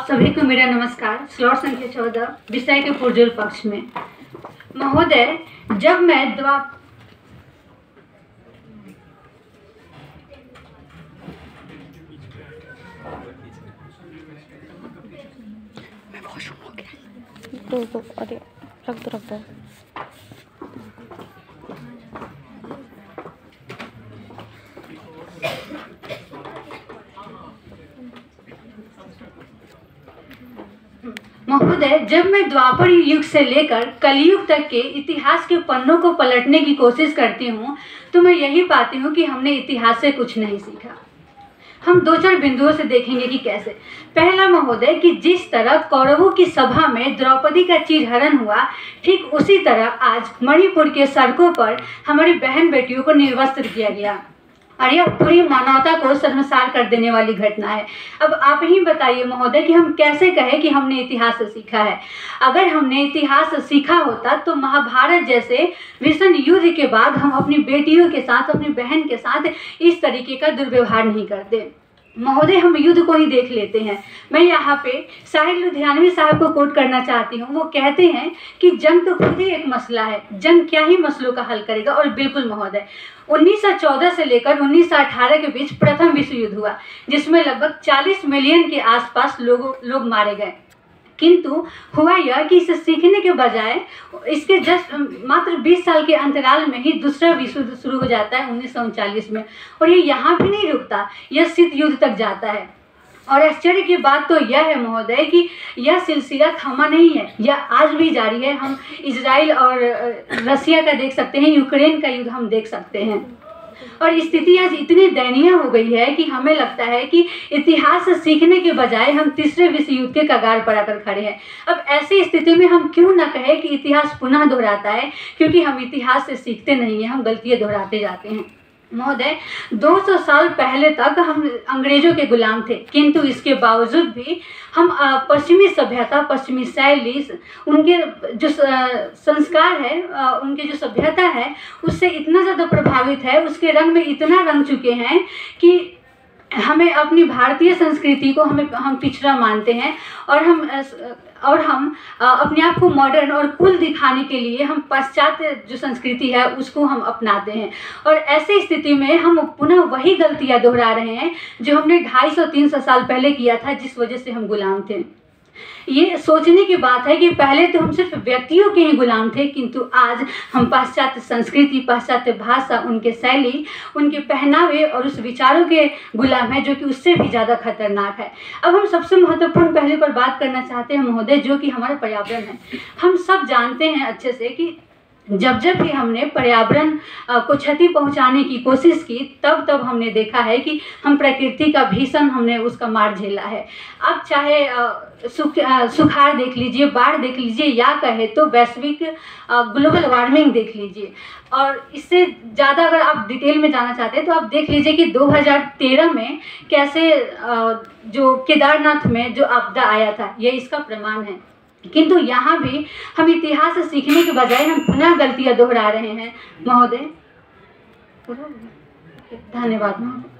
सभी को मेरा नमस्कार। श्लोक संख्या 14 विषय के पुरजोर पक्ष में। महोदय, जब मैं अरे रख दो। महोदय, जब मैं द्वापर युग से लेकर कलयुग तक के इतिहास के पन्नों को पलटने की कोशिश करती हूँ तो मैं यही पाती हूँ कि हमने इतिहास से कुछ नहीं सीखा। हम दो चार बिंदुओं से देखेंगे कि कैसे। पहला महोदय, कि जिस तरह कौरवों की सभा में द्रौपदी का चीरहरण हुआ, ठीक उसी तरह आज मणिपुर के सड़कों पर हमारी बहन बेटियों को निर्वस्त्र किया गया और यह पूरी मानवता को शर्मसार कर देने वाली घटना है। अब आप ही बताइए महोदय कि हम कैसे कहें कि हमने इतिहास से सीखा है। अगर हमने इतिहास से सीखा होता तो महाभारत जैसे भीषण युद्ध के बाद हम अपनी बेटियों के साथ, अपनी बहन के साथ इस तरीके का दुर्व्यवहार नहीं करते। महोदय, हम युद्ध को ही देख लेते हैं। मैं यहाँ पे साहिर लुधियानवी साहब को कोट करना चाहती हूँ। वो कहते हैं कि जंग तो खुद ही एक मसला है, जंग क्या ही मसलों का हल करेगा। और बिल्कुल महोदय, 1914 से लेकर 1918 के बीच प्रथम विश्व युद्ध हुआ, जिसमें लगभग 40 मिलियन के आसपास लोग मारे गए। किंतु हुआ यह कि इसे सीखने के बजाय इसके जस्ट मात्र 20 साल के अंतराल में ही दूसरा विश्व युद्ध शुरू हो जाता है 1939 में। और ये यहाँ भी नहीं रुकता, यह शीत युद्ध तक जाता है। और आश्चर्य की बात तो यह है महोदय कि यह सिलसिला थमा नहीं है, यह आज भी जारी है। हम इजराइल और रसिया का देख सकते हैं, यूक्रेन का युद्ध हम देख सकते हैं। और स्थिति आज इतनी दयनीय हो गई है कि हमें लगता है कि इतिहास से सीखने के बजाय हम तीसरे विश्व युद्ध के कगार पर आकर खड़े हैं। अब ऐसी स्थिति में हम क्यों ना कहें कि इतिहास पुनः दोहराता है, क्योंकि हम इतिहास से सीखते नहीं हैं, हम गलतियां दोहराते जाते हैं। महोदय, 200 साल पहले तक हम अंग्रेजों के गुलाम थे, किंतु इसके बावजूद भी हम पश्चिमी सभ्यता, पश्चिमी शैली, उनके जो संस्कार है, उनकी जो सभ्यता है, उससे इतना ज़्यादा प्रभावित है, उसके रंग में इतना रंग चुके हैं कि हमें अपनी भारतीय संस्कृति को हम पिछड़ा मानते हैं। और हम अपने आप को मॉडर्न और कूल दिखाने के लिए हम पाश्चात्य जो संस्कृति है उसको हम अपनाते हैं। और ऐसी स्थिति में हम पुनः वही गलतियां दोहरा रहे हैं जो हमने 250-300 साल पहले किया था, जिस वजह से हम गुलाम थे। ये सोचने की बात है कि पहले तो हम सिर्फ व्यक्तियों के ही गुलाम थे, किंतु आज हम पाश्चात्य संस्कृति, पाश्चात्य भाषा, उनके शैली, उनके पहनावे और उस विचारों के गुलाम हैं, जो कि उससे भी ज़्यादा खतरनाक है। अब हम सबसे महत्वपूर्ण पहलू पर बात करना चाहते हैं महोदय, जो कि हमारा पर्यावरण है। हम सब जानते हैं अच्छे से कि जब भी हमने पर्यावरण को क्षति पहुंचाने की कोशिश की, तब हमने देखा है कि हम प्रकृति का भीषण हमने उसका मार झेला है। अब चाहे सुखाड़ देख लीजिए, बाढ़ देख लीजिए, या कहे तो वैश्विक ग्लोबल वार्मिंग देख लीजिए। और इससे ज़्यादा अगर आप डिटेल में जाना चाहते हैं तो आप देख लीजिए कि 2013 में कैसे जो केदारनाथ में जो आपदा आया था, ये इसका प्रमाण है। किंतु यहाँ भी हम इतिहास से सीखने के बजाय हम पुनः गलतियां दोहरा रहे हैं महोदय। धन्यवाद महोदय।